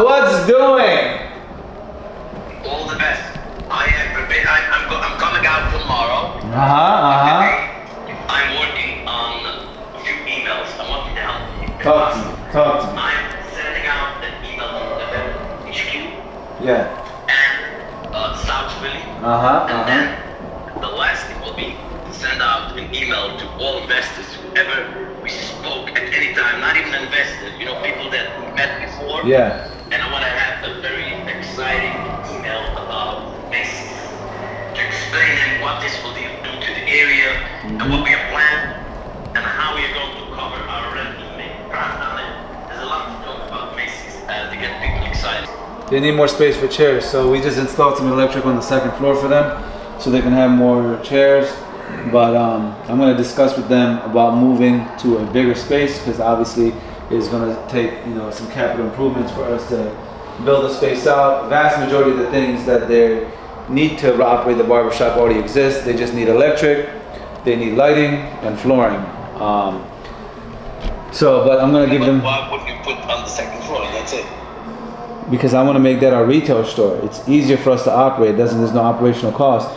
What's doing? All the best. I'm coming out tomorrow. I'm working on a few emails. I want you to help me. Talk to me. I'm sending out an email to the HQ Yeah. and South Philly. And then the last thing will be to send out an email to all investors, whoever we spoke at any time, not even investors, people that we met before. Yeah. And I want to have a very exciting email about Macy's to explain them what this will do to the area and what we have planned and how we are going to cover our revenue and make profit on it. There's a lot to talk about Macy's to get people excited. They need more space for chairs, so we just installed some electric on the second floor for them so they can have more chairs. But I'm going to discuss with them about moving to a bigger space because obviously it's going to take some capital improvements for us to build the space out. Vast majority of the things that they need to operate the barbershop already exist. They just need electric, they need lighting and flooring. But I'm going to give them. Why would you put on the second floor and that's it? Because I want to make that our retail store. It's easier for us to operate. There's no operational cost.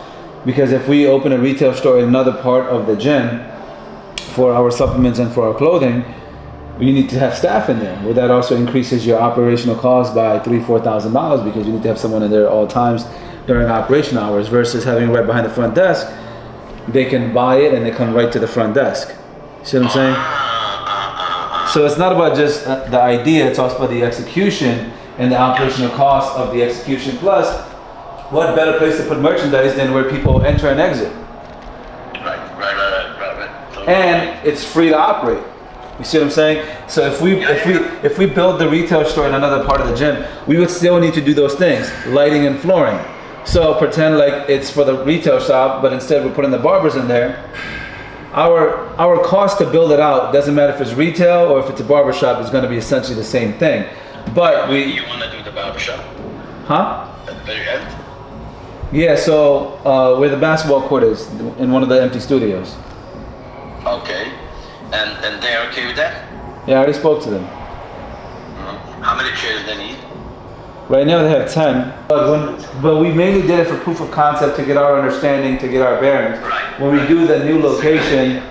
Because if we open a retail store in another part of the gym for our supplements and for our clothing, you need to have staff in there. Well, that also increases your operational cost by $3,000-$4,000 because you need to have someone in there at all times during operation hours versus having it right behind the front desk. They can buy it and they come right to the front desk. See what I'm saying? So it's not about just the idea, it's also about the execution and the operational cost of the execution. Plus, what better place to put merchandise than where people enter and exit? Right. And it's free to operate. You see what I'm saying? So if we build the retail store in another part of the gym, we would still need to do those things, lighting and flooring. So pretend like it's for the retail shop, but instead we're putting the barbers in there. Our cost to build it out doesn't matter if it's retail or if it's a barber shop, it's going to be essentially the same thing. But you want to do the barbershop? Huh? At the very end? Yeah, so where the basketball court is, in one of the empty studios. Okay. And they're okay with that? Yeah, I already spoke to them. How many chairs they need? Right now they have 10, but we mainly did it for proof of concept to get our understanding, to get our bearings. Right. When we do the new location,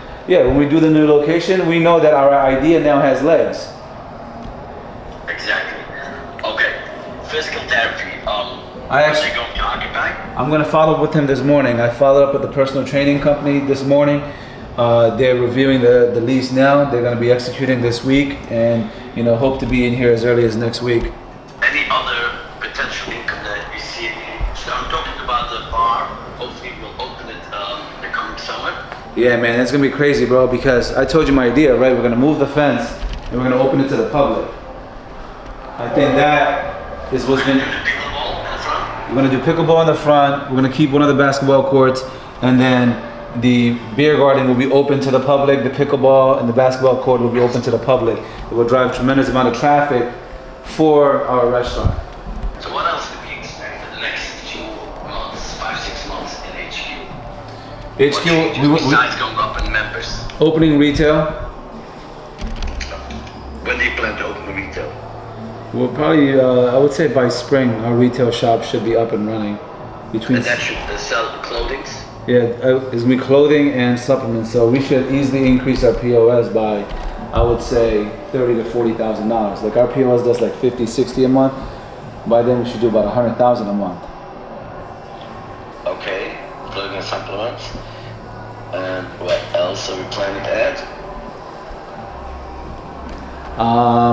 we know that our idea now has legs. Exactly. Okay. Physical therapy. I are they going to occupy? I'm going to follow up with him this morning. I followed up with the personal training company this morning. They're reviewing the lease now. They're going to be executing this week, and hope to be in here as early as next week. Any other potential income that you see? So I'm talking about the bar. Hopefully we'll open it the coming summer. Yeah, man, that's going to be crazy, bro, because I told you my idea, right? We're going to move the fence, and we're going to open it to the public. I think that is what's going to... We're going to do pickleball in the front. We're going to keep one of the basketball courts, and then the beer garden will be open to the public. The pickleball and the basketball court will be open to the public. It will drive a tremendous amount of traffic for our restaurant. So what else can we expect in the next few months, 5-6 months in HQ? Besides going up in members. Opening retail. When do you plan to open the retail? Well, probably, I would say by spring, our retail shop should be up and running. And that should sell clothing? Yeah, it's going to be clothing and supplements, so we should easily increase our POS by, I would say, $30,000 to $40,000. Like our POS does like 50, 60 a month. By then we should do about 100,000 a month. Okay, clothing and supplements. And what else are we planning to add?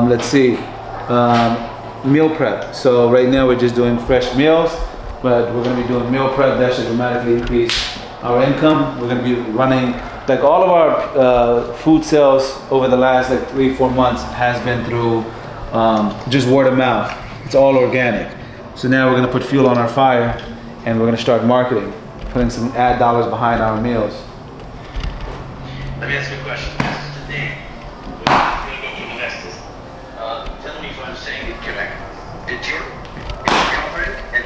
Let's see. Meal prep. So right now we're just doing fresh meals, but we're going to be doing meal prep. That should dramatically increase our income. We're going to be running, like all of our food sales over the last like 3-4 months has been through just word of mouth. It's all organic. So now we're going to put fuel on our fire and we're going to start marketing, putting some ad dollars behind our meals. Let me ask you a question. Today, we're going to go to investors. Tell me if I'm saying it correct. Did you cover it and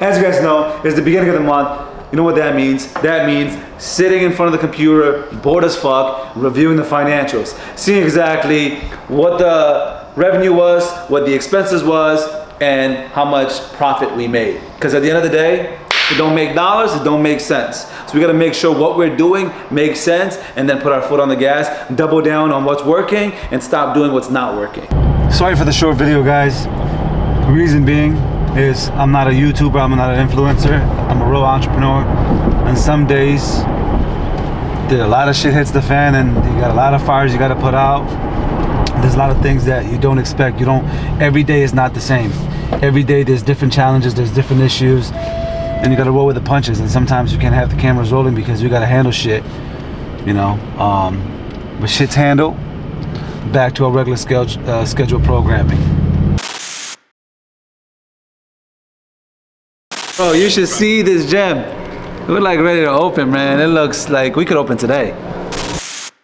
as you guys know, it's the beginning of the month. You know what that means? That means sitting in front of the computer, bored as fuck, reviewing the financials, seeing exactly what the revenue was, what the expenses was, and how much profit we made. Because at the end of the day, if it don't make dollars, it don't make sense. So we gotta make sure what we're doing makes sense and then put our foot on the gas, double down on what's working and stop doing what's not working. Sorry for the short video, guys. The reason being is I'm not a YouTuber, I'm not an influencer, I'm a real entrepreneur. And some days, a lot of shit hits the fan and you got a lot of fires you gotta put out. There's a lot of things that you don't expect. Every day is not the same. Every day there's different challenges, there's different issues, and you gotta roll with the punches. And sometimes you can't have the cameras rolling because you gotta handle shit, you know. But shit's handled. Back to our regular schedule programming. Bro, you should see this gym. We're like ready to open, man. It looks like we could open today.